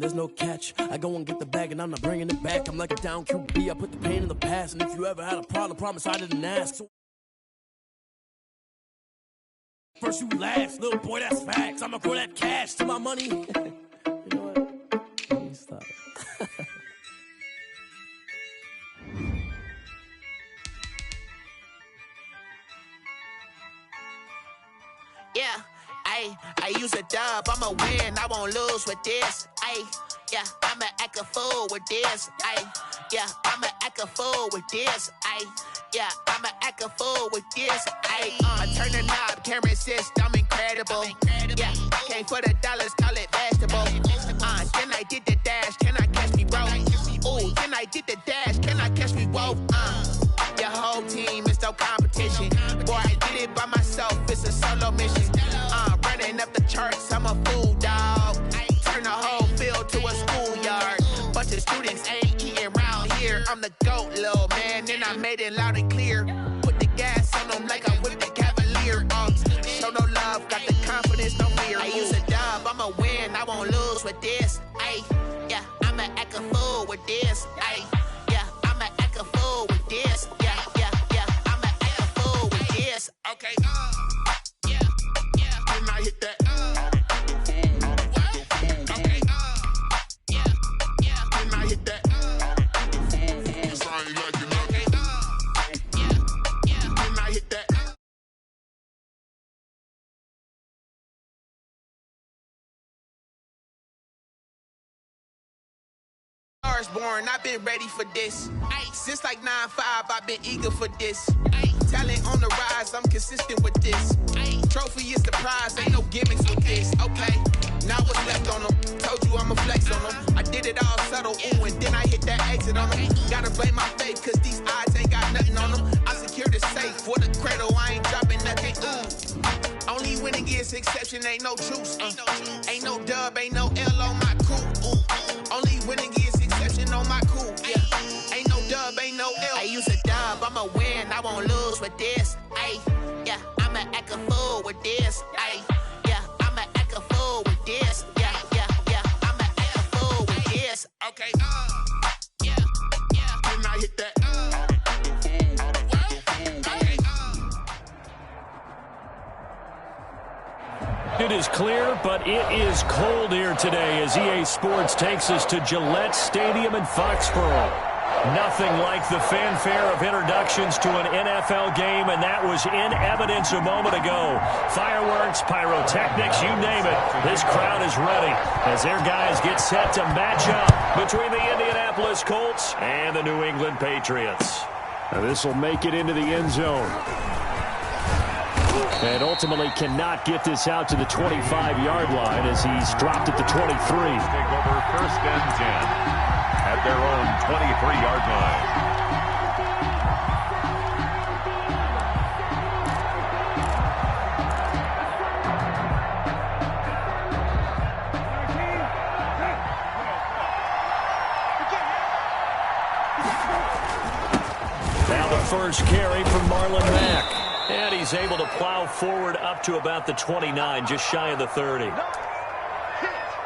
there's no catch. I go and get the bag and I'm not bringing it back. I'm like a down QB, I put the pain in the past. And if you ever had a problem, promise I didn't ask. So first you last, little boy, that's facts. I'ma throw that cash to my money. You know what? Let me stop. Yeah, I use a dub, I'ma win, I won't lose with this. Yeah, I'ma act a fool with this. Yeah, I'ma act a fool with this. Yeah, I'ma act a fool with this. I turn the knob, can't resist, I'm incredible. Yeah, came for the dollars, call it vegetable. Then I did the dash, can I catch me, bro? Ooh, then I did the dash, can I catch me, whoa? Your whole team is no competition. Boy, I did it by myself, it's a solo mission. Running up the charts, I'm a fool, dog. Turn the whole field to a schoolyard. Bunch of students ain't eating round here. I'm the GOAT, little man, and I made it loud and clear. Put the gas on them like I whipped the Cavalier. Show no love, got the confidence, no fear. I use a dub, I'ma win, I won't lose with this. Yeah, I'ma act a fool with this. Yeah, I'ma act a fool with this. Yeah, I'ma act a fool with this. Okay, yeah, when I hit that. Okay, yeah, when I hit that. I ain't like it, okay, yeah, when I hit that. Born, I've been ready for this. Since like 9-5, I've been eager for this. Talent on the rise, I'm consistent with this. Trophy is the prize, ain't no gimmicks with this. Okay, now what's left on them? Told you I'ma flex on them. I did it all subtle, ooh, and then I hit that exit on them. Gotta blame my faith, cause these odds ain't got nothing on them. I secured the safe for the cradle, I ain't dropping nothing. Only winning is exception, ain't no truce. Ain't no dub, ain't no L on my crew. Only winning is exception on my cool. Yeah, ain't no dub, ain't no L. I use a dub, I'ma win, I won't lose with this. Yeah, I'ma act a fool with this. Yeah, I'ma act a fool with this. Yeah, I'ma act a fool with this. Okay, yeah, when I hit that. It is clear, but it is cold here today as EA Sports takes us to Gillette Stadium in Foxborough. Nothing like the fanfare of introductions to an NFL game, and that was in evidence a moment ago. Fireworks, pyrotechnics, you name it. This crowd is ready as their guys get set to match up between the Indianapolis Colts and the New England Patriots. Now this will make it into the end zone. And ultimately cannot get this out to the 25-yard line as he's dropped at the 23. Take over first and 10 at their own 23-yard line. Now the first carry from Marlon Mack. And he's able to plow forward up to about the 29, just shy of the 30.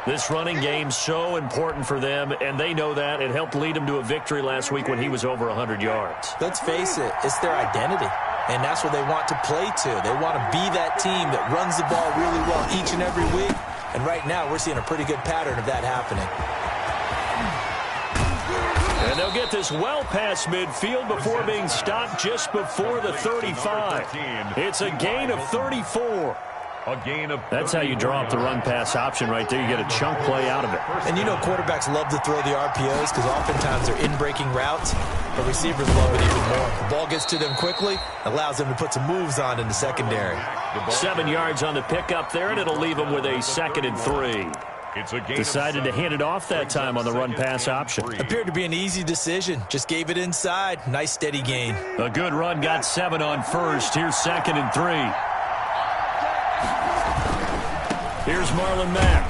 This running game's so important for them, and they know that. It helped lead them to a victory last week when he was over 100 yards. Let's face it, it's their identity, and that's what they want to play to. They want to be that team that runs the ball really well each and every week, and right now we're seeing a pretty good pattern of that happening. And they'll get this well past midfield before being stopped just before the 35. It's a gain of 34. That's how you draw up the run-pass option right there. You get a chunk play out of it. And you know quarterbacks love to throw the RPOs because oftentimes they're in-breaking routes, but receivers love it even more. The ball gets to them quickly, allows them to put some moves on in the secondary. 7 yards on the pickup there, and it'll leave them with a 2nd and 3. Decided to hand it off that time on the run-pass option. Appeared to be an easy decision. Just gave it inside. Nice steady gain. A good run, got 7 on first. Here's 2nd and 3. Here's Marlon Mack.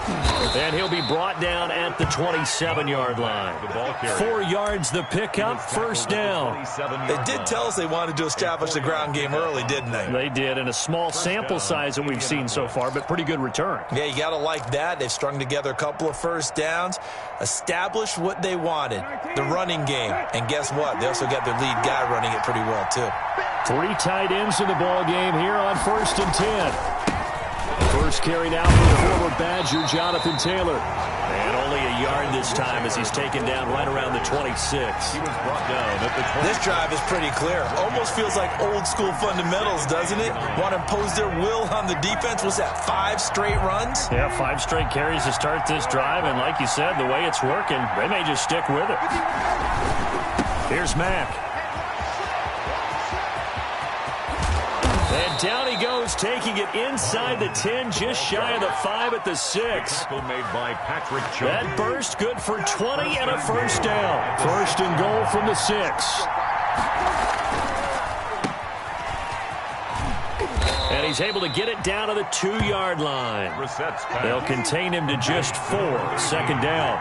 And he'll be brought down at the 27-yard line. 4 yards the pickup, first down. They did tell us they wanted to establish the ground game early, didn't they? They did, in a small sample size that we've seen so far, but pretty good return. Yeah, you got to like that. They've strung together a couple of first downs, established what they wanted, the running game. And guess what? They also got their lead guy running it pretty well, too. 3 tight ends in the ball game here on 1st and 10. First carried out for the former Badger, Jonathan Taylor. And only a yard this time as he's taken down right around the 26. He was brought down at the 20. This drive is pretty clear. Almost feels like old school fundamentals, doesn't it? Want to impose their will on the defense. Was that 5 straight runs? Yeah, 5 straight carries to start this drive. And like you said, the way it's working, they may just stick with it. Here's Mack. And down he goes, taking it inside the 10, just shy of the 5 at the 6. Made by Patrick Chung. That burst good for 20 and a first down. First and goal from the 6. And he's able to get it down to the 2-yard line. They'll contain him to just 4. Second down.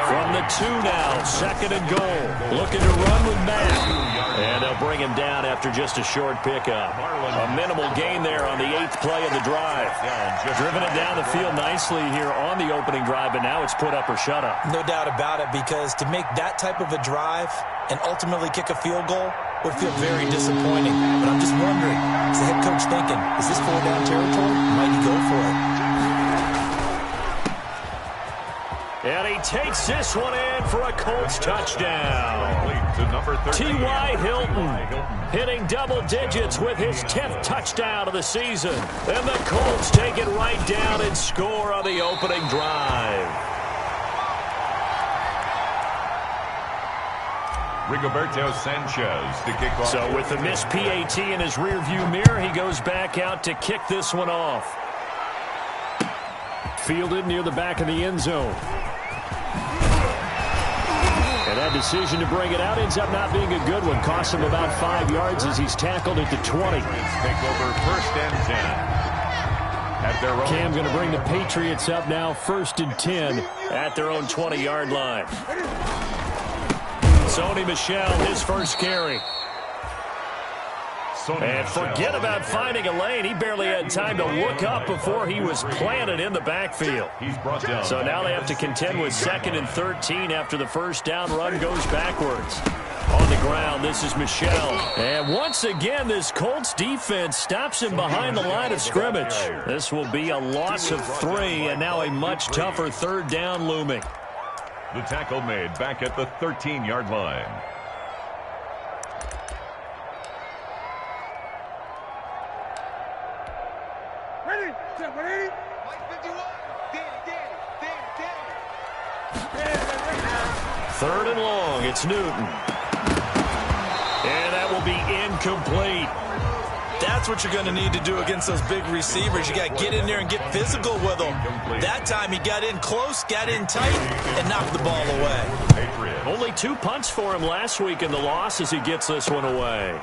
From the 2 now, 2nd and goal. Looking to run with Matt. And they'll bring him down after just a short pickup. A minimal gain there on the 8th play of the drive. Driven it down the field nicely here on the opening drive, but now it's put up or shut up. No doubt about it, because to make that type of a drive and ultimately kick a field goal would feel very disappointing. But I'm just wondering, is the head coach thinking, is this 4-down territory? Might he go for it? And he takes this one in for a Colts touchdown. T.Y. Hilton hitting double digits with his 10th touchdown of the season. And the Colts take it right down and score on the opening drive. Rigoberto Sanchez to kick off. So with the missed PAT in his rearview mirror, he goes back out to kick this one off. Fielded near the back of the end zone. And that decision to bring it out ends up not being a good one. Costs him about 5 yards as he's tackled at the 20. Take over 1st and 10. At their own. Cam going to bring the Patriots up now, 1st and 10 at their own 20-yard line. Sony Michel, his first carry. And forget about finding a lane. He barely had time to look up before he was planted in the backfield. So now they have to contend with 2nd and 13 after the first down run goes backwards. On the ground, this is Michel. And once again, this Colts defense stops him behind the line of scrimmage. This will be a loss of 3, and now a much tougher 3rd down looming. The tackle made back at the 13-yard line. Third and long, it's Newton. And that will be incomplete. That's what you're going to need to do against those big receivers. You got to get in there and get physical with them. That time he got in close, got in tight, and knocked the ball away. Only 2 punts for him last week in the loss as he gets this one away.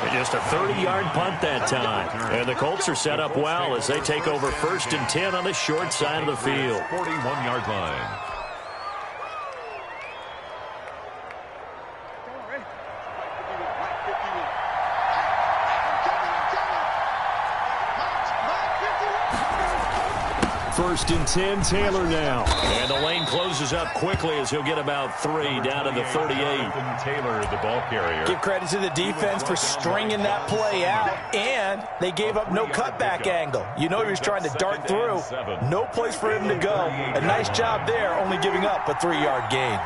And just a 30-yard punt that time. And the Colts are set up well as they take over 1st and 10 on the short side of the field. 41-yard line. First and 10, Taylor now. And the lane closes up quickly as he'll get about 3 down to the 38. Taylor, the ball carrier. Give credit to the defense for stringing that play out, and they gave up no cutback angle. You know he was trying to dart through. No place for him to go. A nice job there, only giving up a 3-yard gain.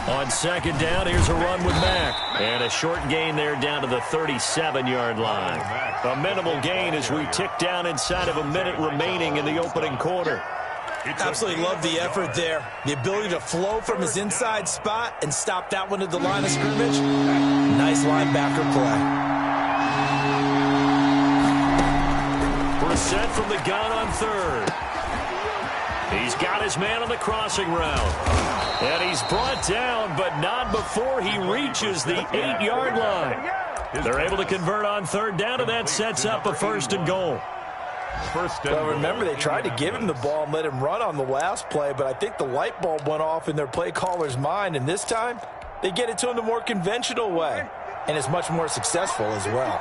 On 2nd down, here's a run with Mack. And a short gain there down to the 37-yard line. A minimal gain as we tick down inside of a minute remaining in the opening quarter. Absolutely love the effort there. The ability to flow from his inside spot and stop that one at the line of scrimmage. Nice linebacker play. Brissett from the gun on 3rd. He's got his man on the crossing route. And he's brought down, but not before he reaches the 8-yard line. They're able to convert on third down, and that sets up a 1st and goal. Well, remember, they tried to give him the ball and let him run on the last play, but I think the light bulb went off in their play caller's mind, and this time they get it to him the more conventional way, and it's much more successful as well.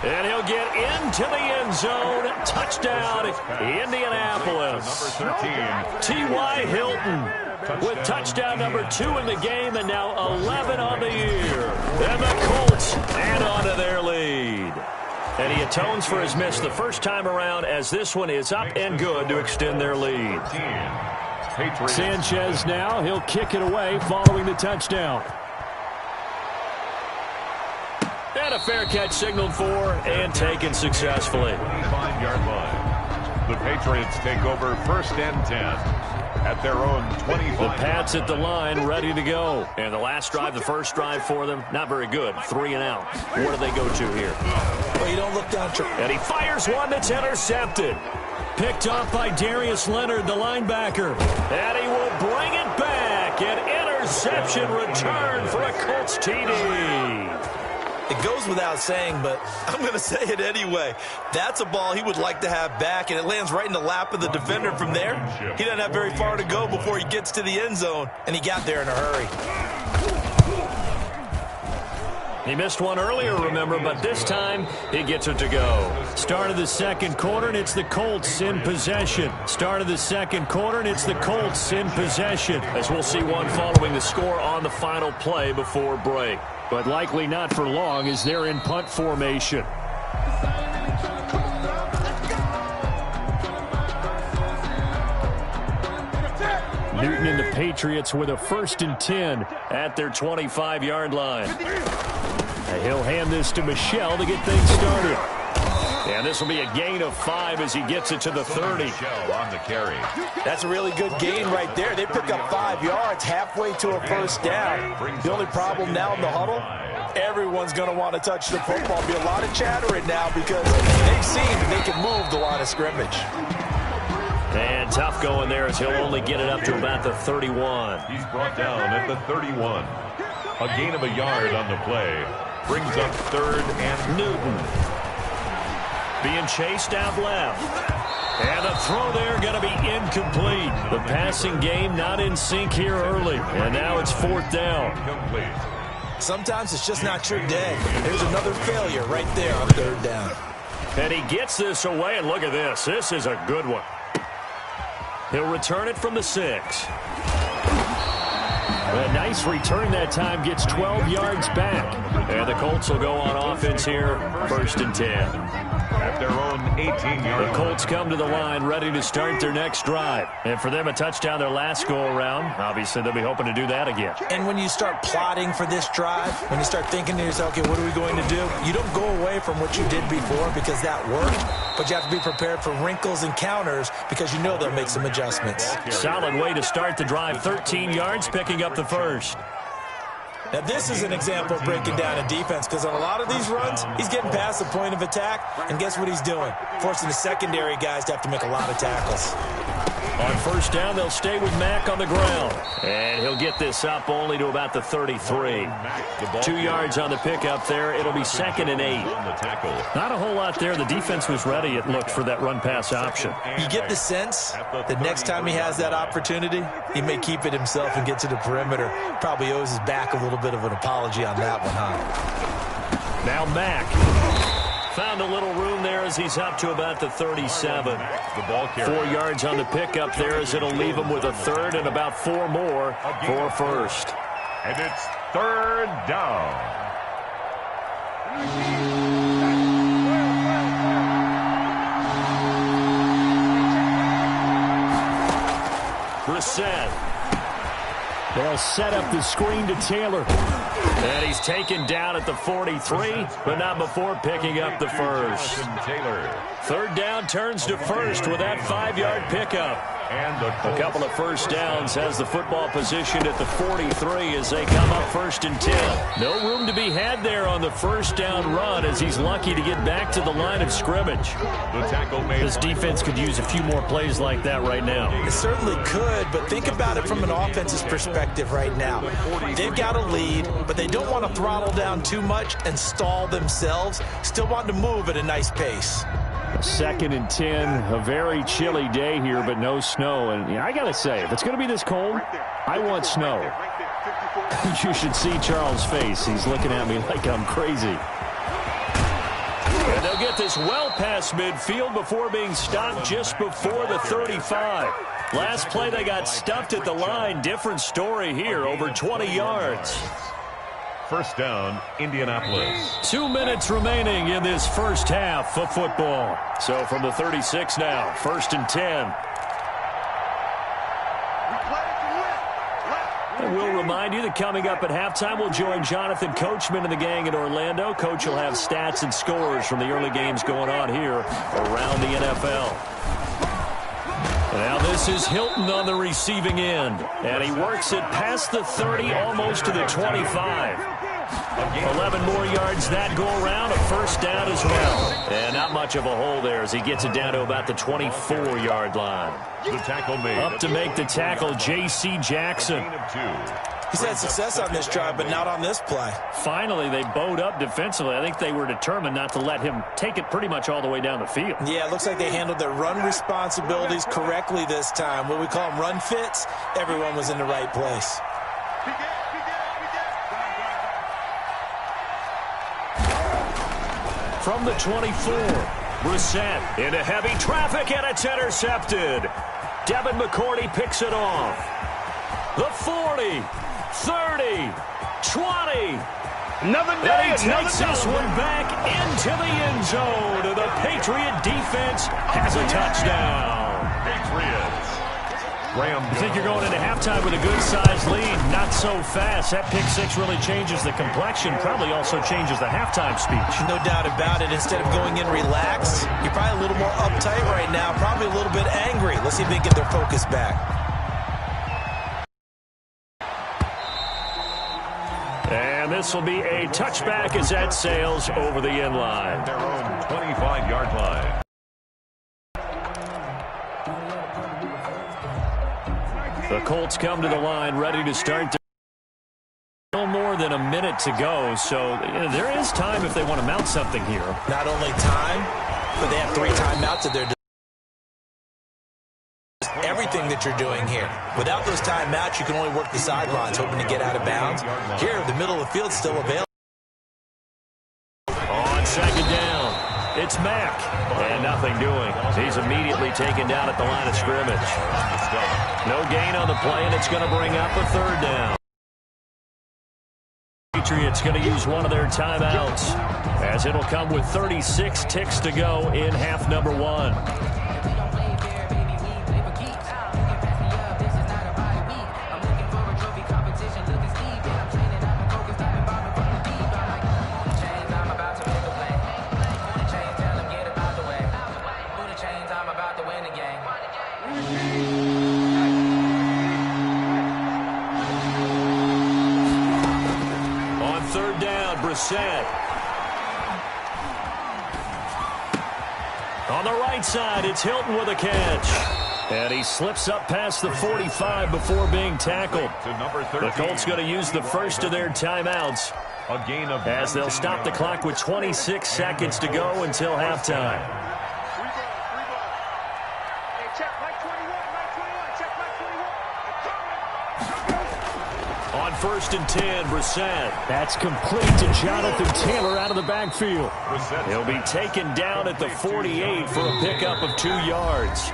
And he'll get into the end zone. Touchdown, Indianapolis. Number 13. T.Y. Hilton with touchdown number 2 in the game, and now 11 on the year. And the Colts add on to their lead. And he atones for his miss the first time around, as this one is up and good to extend their lead. Sanchez now, he'll kick it away following the touchdown. And a fair catch signaled for and taken successfully. 25-yard line. The Patriots take over 1st and 10 at their own 25. The Pats at the line, ready to go. And the last drive, the first drive for them, not very good. 3 and out. Where do they go to here? Well, you don't look down. And he fires one that's intercepted. Picked off by Darius Leonard, the linebacker. And he will bring it back. An interception return for a Colts TD. It goes without saying, but I'm going to say it anyway. That's a ball he would like to have back, and it lands right in the lap of the defender from there. He doesn't have very far to go before he gets to the end zone, and he got there in a hurry. He missed one earlier, remember, but this time he gets it to go. Start of the second quarter, and it's the Colts in possession. Start of the second quarter, and it's the Colts in possession. As we'll see one following the score on the final play before break. But likely not for long as they're in punt formation. Newton and the Patriots with a 1st and 10 at their 25-yard line. And he'll hand this to Michel to get things started. And this will be a gain of 5 as he gets it to the 30. On the carry. That's a really good gain right there. They pick up 5 yards halfway to a 1st down. The only problem now in the huddle, everyone's going to want to touch the football. There'll be a lot of chattering now because they've seen that they can move the line of scrimmage. And tough going there as he'll only get it up to about the 31. He's brought down at the 31. A gain of a yard on the play. Brings up 3rd and Newton being chased out left. And the throw there going to be incomplete. The passing game not in sync here early. And now it's 4th down. complete. Sometimes it's just not your day. There's another failure right there on 3rd down. And he gets this away, and look at this. This is a good one. He'll return it from the 6. A nice return that time, gets 12 yards back. And the Colts will go on offense here, 1st and 10. At their own 18-yard The Colts come to the line, ready to start their next drive. And for them, a touchdown their last go-around. Obviously, they'll be hoping to do that again. And when you start plotting for this drive, when you start thinking to yourself, okay, what are we going to do? You don't go away from what you did before because that worked, but you have to be prepared for wrinkles and counters because you know they'll make some adjustments. Solid way to start the drive, 13 yards, picking up the 1st. Now, this is an example of breaking down a defense because on a lot of these runs, he's getting past the point of attack, and guess what he's doing? Forcing the secondary guys to have to make a lot of tackles. On 1st down, they'll stay with Mack on the ground. And he'll get this up only to about the 33. 2 yards on the pickup there. It'll be 2nd and 8. Not a whole lot there. The defense was ready, it looked, for that run-pass option. You get the sense that next time he has that opportunity, he may keep it himself and get to the perimeter. Probably owes his back a little bit of an apology on that one, huh? Now Mack found a little room there as he's up to about the 37. 4 yards on the pickup there as it'll leave him with a 3rd and about 4 more for 1st. And it's 3rd down. Brissett. They'll set up the screen to Taylor. And he's taken down at the 43, but not before picking up the 1st. 3rd down turns to 1st with that 5-yard pickup. A couple of first downs has the football position at the 43 as they come up 1st and 10. No room to be had there on the first down run as he's lucky to get back to the line of scrimmage. This defense could use a few more plays like that right now. It certainly could, but think about it from an offense's perspective right now. They've got a lead, but they don't want to throttle down too much and stall themselves. Still want to move at a nice pace. 2nd and 10, a very chilly day here, but no snow. And I got to say, if it's going to be this cold, I want snow. You should see Charles' face. He's looking at me like I'm crazy. And they'll get this well past midfield before being stopped just before the 35. Last play, they got stuffed at the line. Different story here, over 20 yards. First down, Indianapolis. 2 minutes remaining in this first half of football. So from the 36 now, 1st and 10. And we'll remind you that coming up at halftime, we'll join Jonathan Coachman and the gang in Orlando. Coach will have stats and scores from the early games going on here around the NFL. Now this is Hilton on the receiving end. And he works it past the 30, almost to the 25. 11 more yards that go around, a first down as well. And not much of a hole there as he gets it down to about the 24-yard line. The tackle made. Up to make the tackle, J.C. Jackson. He's had success on this drive, but not on this play. Finally, they bowed up defensively. I think they were determined not to let him take it pretty much all the way down the field. Yeah, it looks like they handled their run responsibilities correctly this time. What we call them run fits, everyone was in the right place. From the 24, Brissett into heavy traffic, and it's intercepted. Devin McCourty picks it off. The 40, 30, 20. Another day, and he takes this one back into the end zone. The Patriot defense has a touchdown. Patriots. You think you're going into halftime with a good-sized lead? Not so fast. That pick six really changes the complexion, probably also changes the halftime speech. No doubt about it. Instead of going in relaxed, you're probably a little more uptight right now, probably a little bit angry. Let's see if they can get their focus back. And this will be a touchback as that sails over the end line. Their own 25-yard line. The Colts come to the line ready to start. No more than a minute to go, so there is time if they want to mount something here. Not only time, but they have 3 timeouts at their everything that you're doing here. Without those timeouts, you can only work the sidelines, hoping to get out of bounds. Here, the middle of the field still available. On second down, it's Mack, and nothing doing. He's immediately taken down at the line of scrimmage. No gain on the play, and it's going to bring up a third down. Patriots going to use one of their timeouts, as it'll come with 36 ticks to go in half number 1. Brissett. On the right side, it's Hilton with a catch. And he slips up past the 45 before being tackled. The Colts going to use the first of their timeouts as they'll stop the clock with 26 seconds to go until halftime. First and 10, Brissett. That's complete to Jonathan Taylor out of the backfield. He'll be taken down at the 48 for a pickup of 2 yards.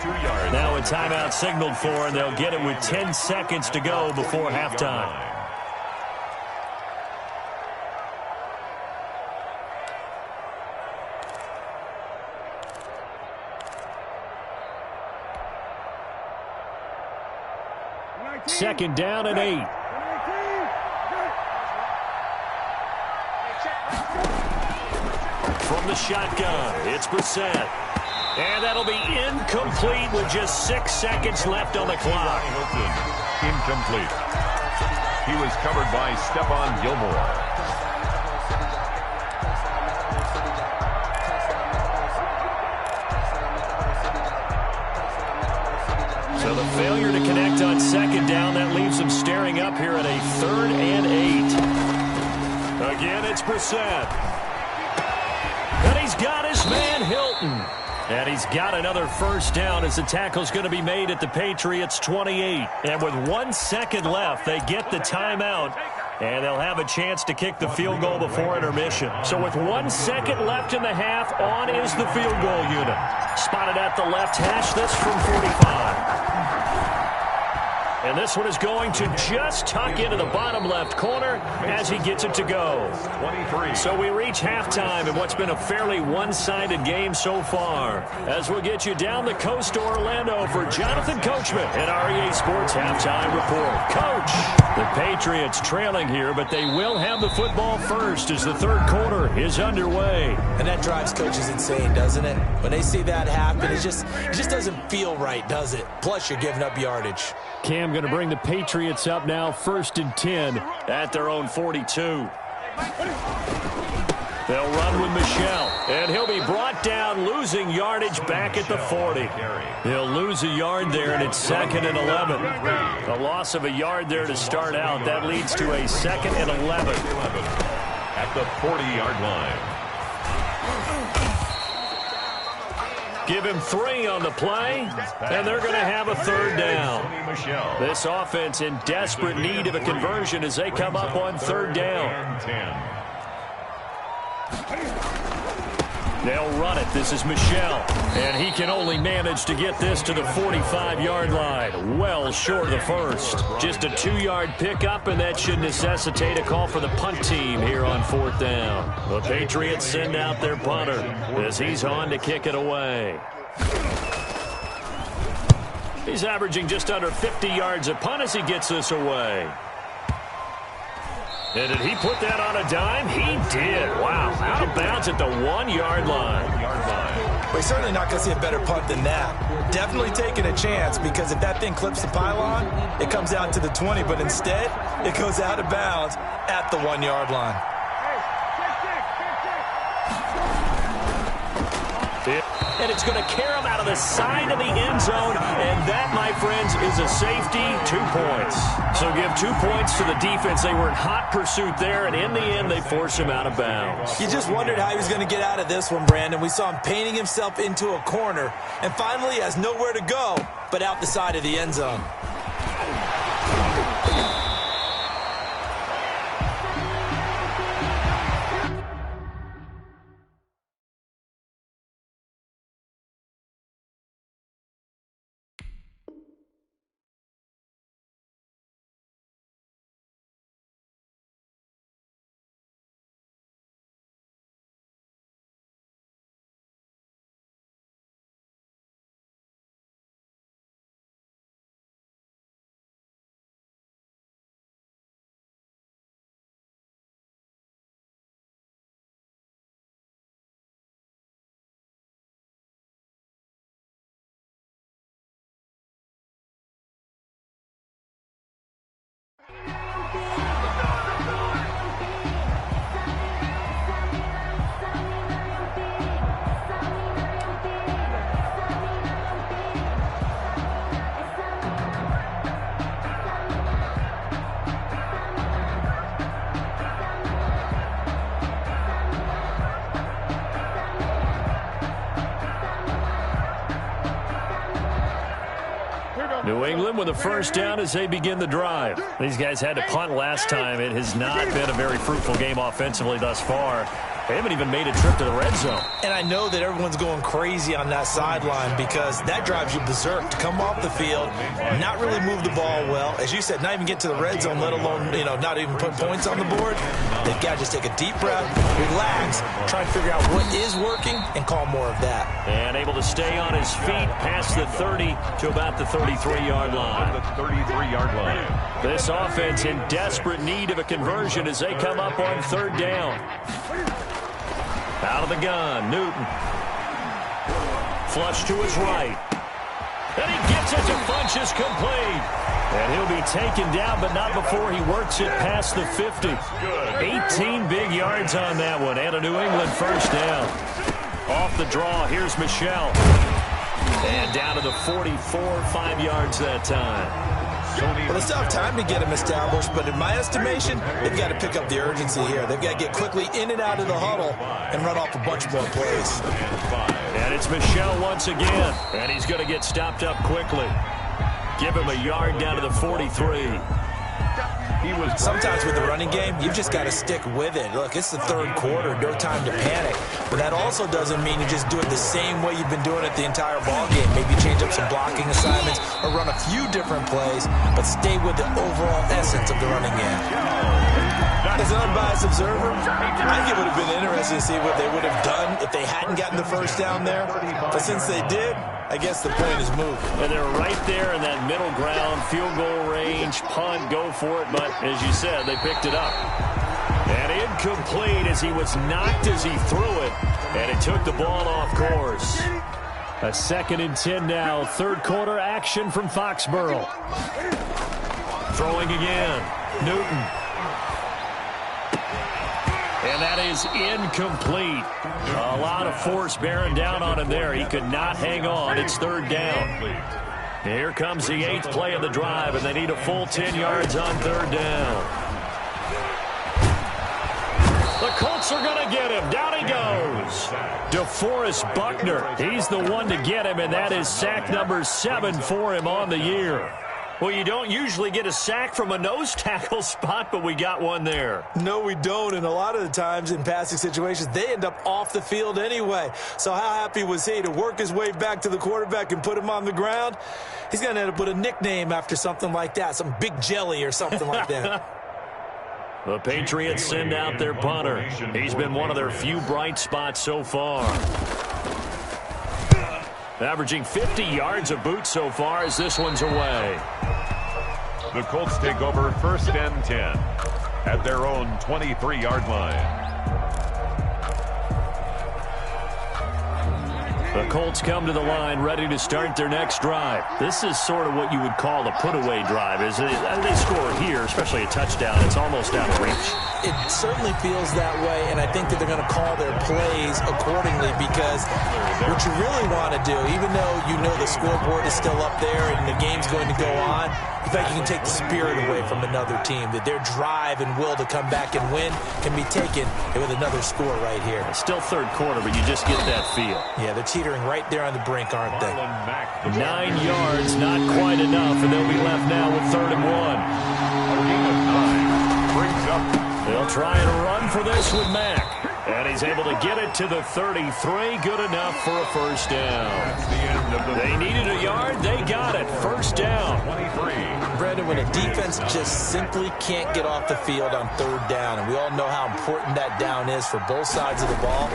Now a timeout signaled for, and they'll get it with 10 seconds to go before halftime. Second down and 8. From the shotgun, it's Brissett. And that'll be incomplete with just 6 seconds left on the clock. Incomplete. He was covered by Stephon Gilmore. So the failure to connect on second down, that leaves him staring up here at a 3rd and 8. Again, it's Brissett. And he's got his man Hilton. And he's got another first down as the tackle's going to be made at the Patriots' 28. And with 1 second left, they get the timeout. And they'll have a chance to kick the field goal before intermission. So with 1 second left in the half, on is the field goal unit. Spotted at the left hash, this from 45. And this one is going to just tuck into the bottom left corner as he gets it to go. 23. So we reach halftime in what's been a fairly one-sided game so far. As we'll get you down the coast to Orlando for Jonathan Coachman and our EA Sports Halftime Report. Coach, the Patriots trailing here, but they will have the football first as the third quarter is underway. And that drives coaches insane, doesn't it? When they see that happen, it just doesn't feel right, does it? Plus, you're giving up yardage. Cam going to bring the Patriots up now, 1st and 10 at their own 42. They'll run with Michel, and he'll be brought down, losing yardage back at the 40. He'll lose a yard there, and it's 2nd and 11. A loss of a yard there to start out. That leads to a 2nd and 11. At the 40-yard line. Give him 3 on the play, and they're going to have a 3rd down. This offense in desperate need of a conversion as they come up on 3rd down. They'll run it. This is Michel, and he can only manage to get this to the 45-yard line. Well short of the first. Just a 2-yard pickup, and that should necessitate a call for the punt team here on 4th down. The Patriots send out their punter as he's on to kick it away. He's averaging just under 50 yards a punt as he gets this away. And did he put that on a dime? He did. Wow. Out of bounds at the 1-yard line. We're certainly not going to see a better punt than that. Definitely taking a chance, because if that thing clips the pylon, it comes out to the 20, but instead, it goes out of bounds at the 1-yard line. And it's going to carry him out of the side of the end zone, and that, my friends, is a safety, 2 points. So give 2 points to the defense. They were in hot pursuit there, and in the end, they force him out of bounds. You just wondered how he was going to get out of this one, Brandon. We saw him painting himself into a corner, and finally he has nowhere to go but out the side of the end zone. New England with a first down as they begin the drive. These guys had to punt last time. It has not been a very fruitful game offensively thus far. They haven't even made a trip to the red zone. And I know that everyone's going crazy on that sideline because that drives you berserk to come off the field, not really move the ball well. As you said, not even get to the red zone, let alone, not even put points on the board. They've got to just take a deep breath, relax, try and figure out what is working, and call more of that. And able to stay on his feet past the 30 to about the 33-yard line. The 33-yard line. This offense in desperate need of a conversion as they come up on third down. Out of the gun, Newton. Flush to his right. And he gets it to Funchess complete. And he'll be taken down, but not before he works it past the 50. 18 big yards on that one, and a New England first down. Off the draw, here's Michel. And down to the 44, 5 yards that time. Well, they still have time to get him established, but in my estimation, they've got to pick up the urgency here. They've got to get quickly in and out of the huddle and run off a bunch more plays. And it's Michel once again, and he's going to get stopped up quickly. Give him a yard down to the 43. Sometimes with the running game, you've just got to stick with it. Look, it's the third quarter, no time to panic. But that also doesn't mean you just do it the same way you've been doing it the entire ball game. Maybe change up some blocking assignments or run a few different plays, but stay with the overall essence of the running game. As an unbiased observer, I think it would have been interesting to see what they would have done if they hadn't gotten the first down there. But since they did, I guess the point is moved. And they're right there in that middle ground, field goal range, punt, go for it. But as you said, they picked it up. And incomplete as he was knocked as he threw it. And it took the ball off course. A 2nd and 10 now. Third quarter action from Foxborough. Throwing again. Newton. And that is incomplete. A lot of force bearing down on him there. He could not hang on. It's 3rd down. Here comes the 8th play of the drive, and they need a full 10 yards on 3rd down. The Colts are going to get him. Down he goes. DeForest Buckner. He's the one to get him, and that is sack number 7 for him on the year. Well, you don't usually get a sack from a nose tackle spot, but we got one there. No, we don't, and a lot of the times in passing situations, they end up off the field anyway. So how happy was he to work his way back to the quarterback and put him on the ground? He's going to end up with a nickname after something like that, some Big Jelly or something like that. The Patriots send out their punter. He's been one of their few bright spots so far. Averaging 50 yards a boot so far as this one's away. The Colts take over 1st and 10 at their own 23-yard line. The Colts come to the line ready to start their next drive. This is sort of what you would call a put-away drive. As they score here, especially a touchdown, it's almost out of reach. It certainly feels that way, and I think that they're going to call their plays accordingly because what you really want to do, even though you know the scoreboard is still up there and the game's going to go on, in fact, you can take the spirit away from another team, that their drive and will to come back and win can be taken with another score right here. It's still 3rd quarter, but you just get that feel. Yeah, they're teetering right there on the brink, aren't they? 9 yards, not quite enough, and they'll be left now with 3rd and 1. A gain of 9 brings up. They'll try and run for this with Mack. And he's able to get it to the 33. Good enough for a first down. They needed a yard. They got it. First down. 23. Brandon, when a defense just simply can't get off the field on 3rd down, and we all know how important that down is for both sides of the ball,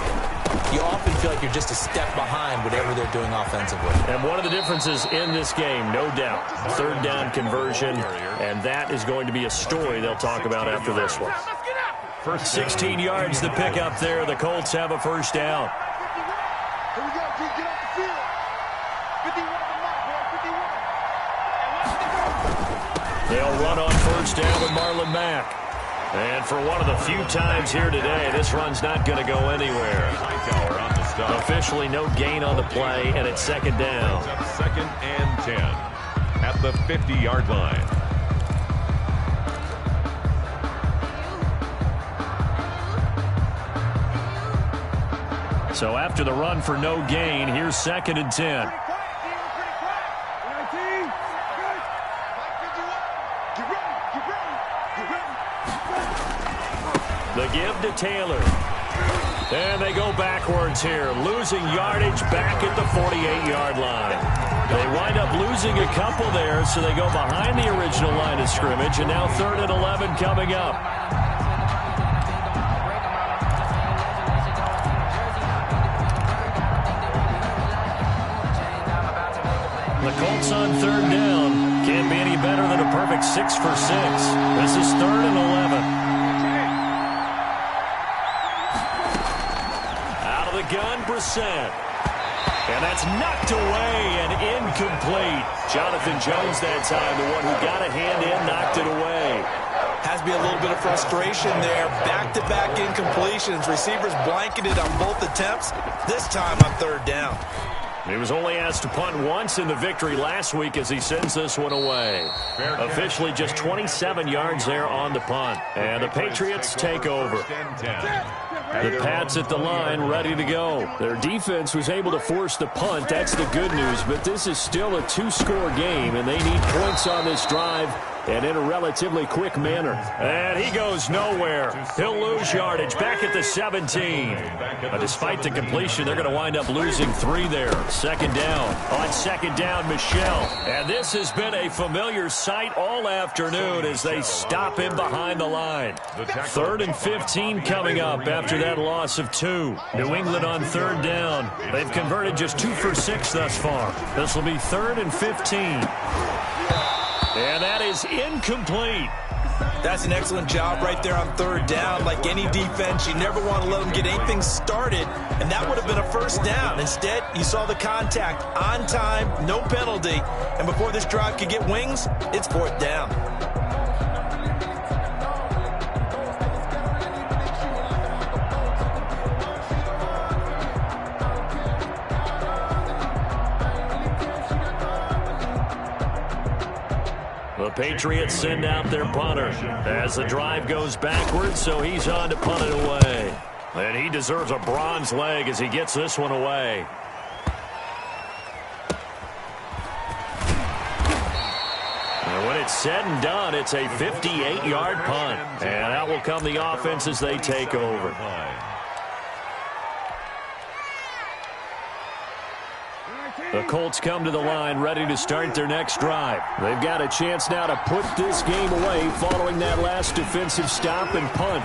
you often feel like you're just a step behind whatever they're doing offensively. And one of the differences in this game, no doubt, 3rd down conversion, and that is going to be a story they'll talk about after this one. 16 yards to pick up there. The Colts have a first down. They'll run on first down with Marlon Mack. And for one of the few times here today, this run's not going to go anywhere. Officially no gain on the play, and it's 2nd down. 2nd and 10 at the 50-yard line. So after the run for no gain, here's 2nd and 10. The give to Taylor. And they go backwards here, losing yardage back at the 48-yard line. They wind up losing a couple there, so they go behind the original line of scrimmage, and now 3rd and 11 coming up. The Colts on 3rd down. Can't be any better than a perfect 6 for 6. This is 3rd and 11. Out of the gun, Brissett. And that's knocked away and incomplete. Jonathan Jones that time, the one who got a hand in, knocked it away. Has to be a little bit of frustration there. Back-to-back incompletions. Receivers blanketed on both attempts. This time on third down. He was only asked to punt once in the victory last week as he sends this one away. Officially just 27 yards there on the punt. And the Patriots take over. The Pats at the line ready to go. Their defense was able to force the punt. That's the good news. But this is still a two-score game, and they need points on this drive and in a relatively quick manner. And he goes nowhere. He'll lose yardage back at the 17. Despite the completion, they're going to wind up losing 3 there. Second down. On second down, Michel. And this has been a familiar sight all afternoon as they stop him behind the line. 3rd and 15 coming up after that loss of 2. New England on third down. They've converted just 2 for 6 thus far. This will be 3rd and 15. And that is incomplete. That's an excellent job right there on third down. Like any defense, you never want to let them get anything started, and that would have been a first down. Instead, you saw the contact on time, no penalty, and before this drive could get wings, it's 4th down. The Patriots send out their punter as the drive goes backwards, so he's on to punt it away. And he deserves a bronze leg as he gets this one away. And when it's said and done, it's a 58-yard punt. And out will come the offense as they take over. The Colts come to the line ready to start their next drive. They've got a chance now to put this game away following that last defensive stop and punt.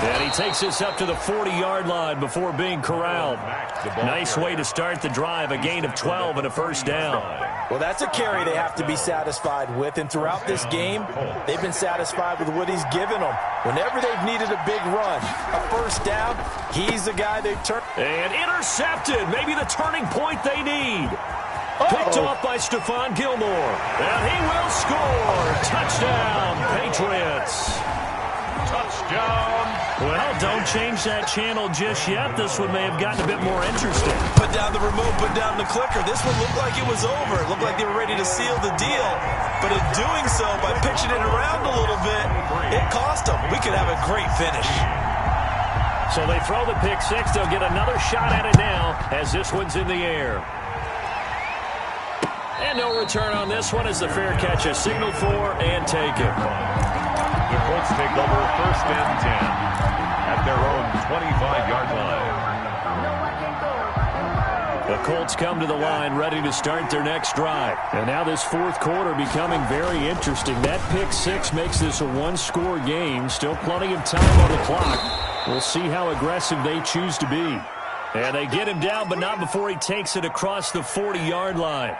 And he takes this up to the 40-yard line before being corralled. Nice way to start the drive, a gain of 12 and a first down. Well, that's a carry they have to be satisfied with, and throughout this game, they've been satisfied with what he's given them. Whenever they've needed a big run, a first down, he's the guy they've turned. And intercepted, maybe the turning point they need. Picked off by Stephon Gilmore, and he will score. Touchdown, Patriots. Touchdown. Well, don't change that channel just yet. This one may have gotten a bit more interesting. Put down the remote, put down the clicker. This one looked like it was over. It looked like they were ready to seal the deal. But in doing so, by pitching it around a little bit, it cost them. We could have a great finish. So they throw the pick six. They'll get another shot at it now as this one's in the air. And no return on this one as the fair catch is signaled for and taken. The Colts take over 1st and 10 at their own 25-yard line. The Colts come to the line ready to start their next drive. And now this 4th quarter becoming very interesting. That pick six makes this a one-score game. Still plenty of time on the clock. We'll see how aggressive they choose to be. And they get him down, but not before he takes it across the 40-yard line.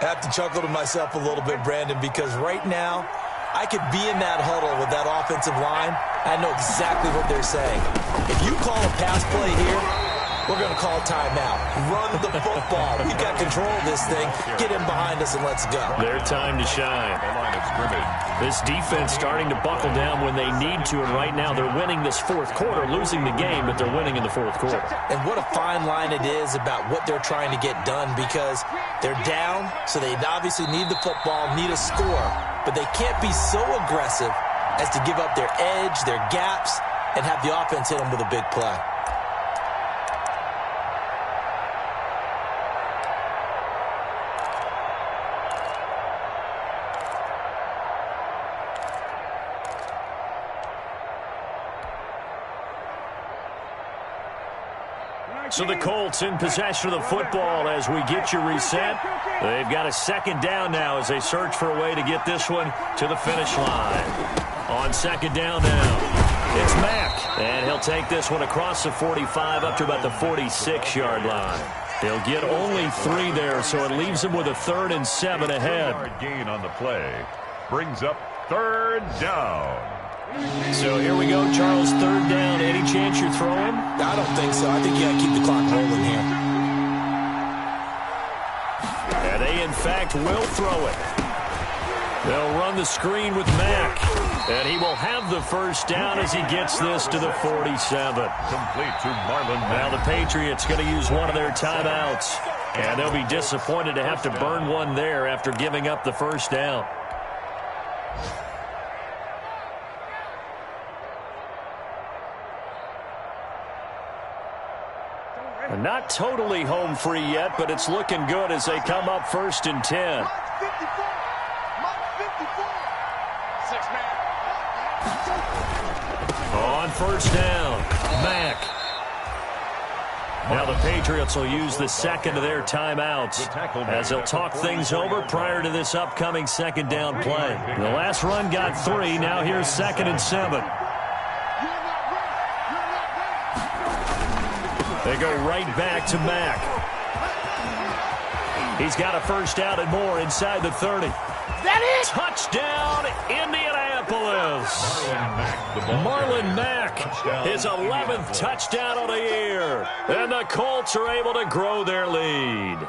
I have to chuckle to myself a little bit, Brandon, because right now, I could be in that huddle with that offensive line. I know exactly what they're saying. If you call a pass play here, we're going to call timeout. Run the football. We've got control of this thing. Get him behind us and let's go. Their time to shine. This defense starting to buckle down when they need to, and right now they're winning this 4th quarter, losing the game, but they're winning in the 4th quarter. And what a fine line it is about what they're trying to get done, because they're down, so they obviously need the football, need a score, but they can't be so aggressive as to give up their edge, their gaps, and have the offense hit them with a big play. So the Colts in possession of the football as we get you reset. They've got a 2nd down now as they search for a way to get this one to the finish line. On 2nd down now, it's Mack. And he'll take this one across the 45 up to about the 46-yard line. He'll get only 3 there, so it leaves him with a 3rd and 7 ahead. Gain on the play brings up 3rd down. So here we go, Charles, 3rd down. Any chance you're throwing? I don't think so. I think you got to keep the clock rolling here. And they, in fact, will throw it. They'll run the screen with Mack. And he will have the first down as he gets this to the 47. Complete to Marlon Now Mack. the Patriots going to use one of their timeouts. And they'll be disappointed to have to burn one there after giving up the first down. And not totally home free yet, but it's looking good as they come up 1st and 10. On first down, Mack. Now the Patriots will use the second of their timeouts as they'll talk things over prior to this upcoming second down play. The last run got 3. Now here's 2nd and 7. They go right back to Mack. He's got a first down and more inside the 30. That it? Touchdown, Indianapolis. Marlon Mack, his 11th touchdown of the year. And the Colts are able to grow their lead.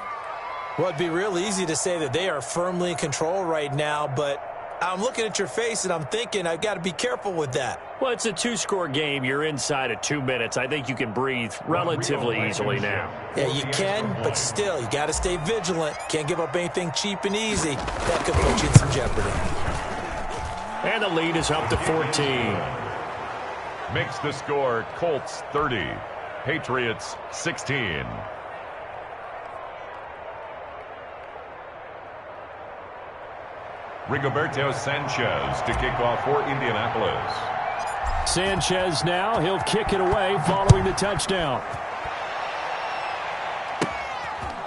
Well, it'd be real easy to say that they are firmly in control right now, but I'm looking at your face and I'm thinking I've got to be careful with that. Well, it's a 2-score game. You're inside of 2 minutes. I think you can breathe relatively easily now. Yeah, you can, but still, you got to stay vigilant. Can't give up anything cheap and easy. That could put you in some jeopardy. And the lead is up to 14. Makes the score Colts 30, Patriots 16. Rigoberto Sanchez to kick off for Indianapolis. Sanchez now, he'll kick it away following the touchdown.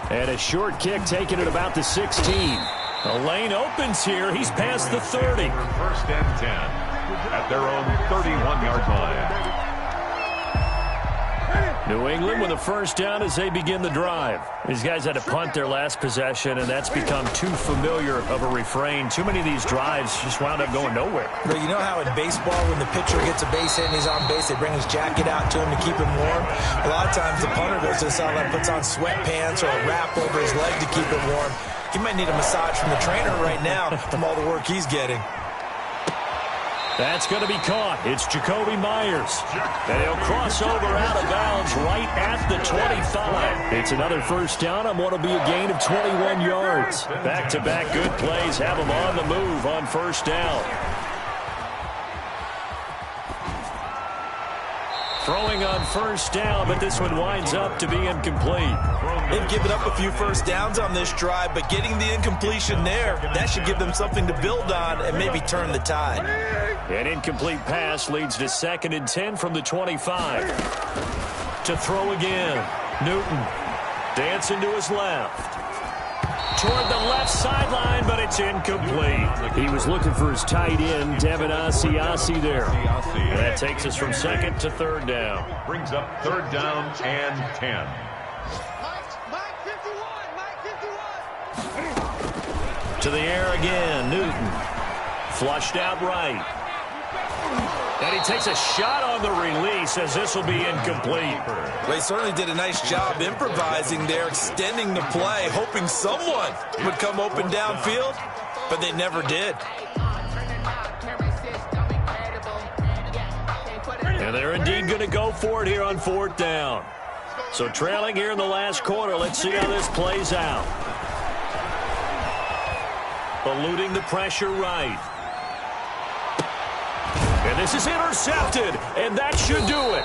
And a short kick taken at about the 16. The lane opens here. He's past the 30. 1st and 10 at their own 31-yard line. New England with a first down as they begin the drive. These guys had to punt their last possession, and that's become too familiar of a refrain. Too many of these drives just wound up going nowhere. But you know how in baseball, when the pitcher gets a base hit and he's on base, they bring his jacket out to him to keep him warm? A lot of times the punter goes to the sideline, puts on sweatpants or a wrap over his leg to keep him warm. He might need a massage from the trainer right now from all the work he's getting. That's going to be caught. It's Jacoby Myers. And he'll cross over out of bounds right at the 25. It's another first down on what will be a gain of 21 yards. Back-to-back good plays have him on the move on first down. Throwing on first down, but this one winds up to be incomplete. They've given up a few first downs on this drive, but getting the incompletion there, that should give them something to build on and maybe turn the tide. An incomplete pass leads to 2nd and 10 from the 25. To throw again. Newton dancing to his left. Toward the left sideline, but it's incomplete. He was looking for his tight end, Devin Asiasi there. And that takes us from 2nd to 3rd down. Brings up 3rd down and 10. To the air again, Newton. Flushed out right. And he takes a shot on the release as this will be incomplete. Well, he certainly did a nice job improvising there, extending the play, hoping someone would come open downfield, but they never did. And they're indeed going to go for it here on 4th down. So trailing here in the last quarter, let's see how this plays out. Eluding the pressure right. And this is intercepted, and that should do it.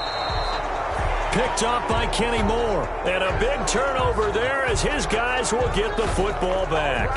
Picked up by Kenny Moore. And a big turnover there as his guys will get the football back.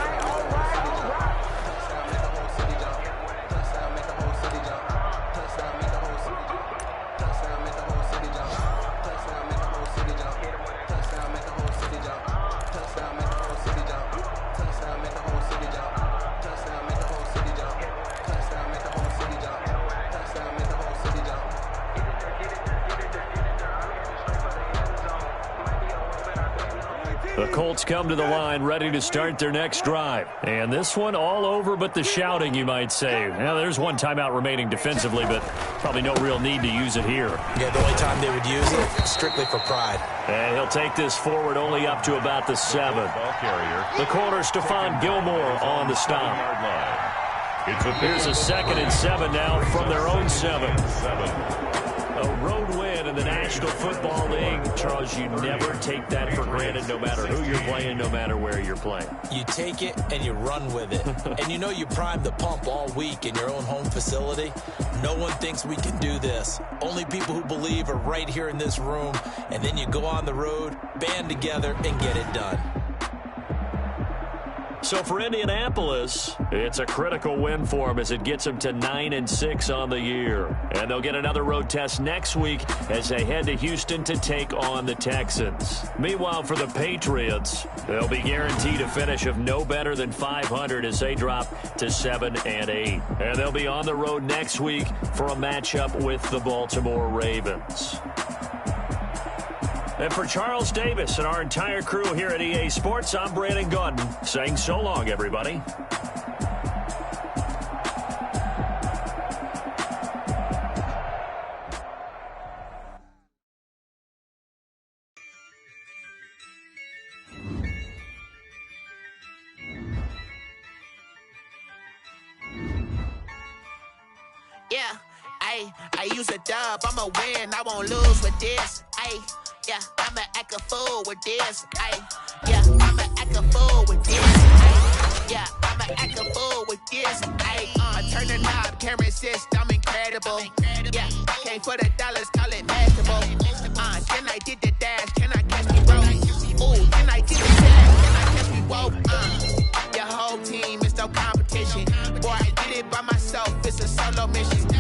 The Colts come to the line ready to start their next drive. And this one all over but the shouting, you might say. Now, there's one timeout remaining defensively, but probably no real need to use it here. Yeah, the only time they would use it, strictly for pride. And he'll take this forward only up to about the 7. The corner, Stephon Gilmore, on the stop. Here's a 2nd and 7 now from their own 7. A road win in the National Football League. Charles, you never take that for granted, no matter who you're playing, no matter where you're playing. You take it and you run with it. And you know you primed the pump all week in your own home facility. No one thinks we can do this. Only people who believe are right here in this room. And then you go on the road, band together, and get it done. So for Indianapolis, it's a critical win for them as it gets them to 9-6 on the year. And they'll get another road test next week as they head to Houston to take on the Texans. Meanwhile, for the Patriots, they'll be guaranteed a finish of no better than 500 as they drop to 7-8. And they'll be on the road next week for a matchup with the Baltimore Ravens. And for Charles Davis and our entire crew here at EA Sports, I'm Brandon Gaudin saying so long, everybody. Yeah, I use a dub, I'ma win, I won't lose with this. Yeah, I'ma act a fool with this. Yeah, I'ma act a fool with this. Yeah, I'ma act a fool with this. Turn the knob, can't resist, I'm incredible. Yeah, came for the dollars, call it basketball. Then I did the dash, can I catch me roll? Ooh, then I did the dash, can I catch me roll? Your whole team is no competition. Boy, I did it by myself, it's a solo mission.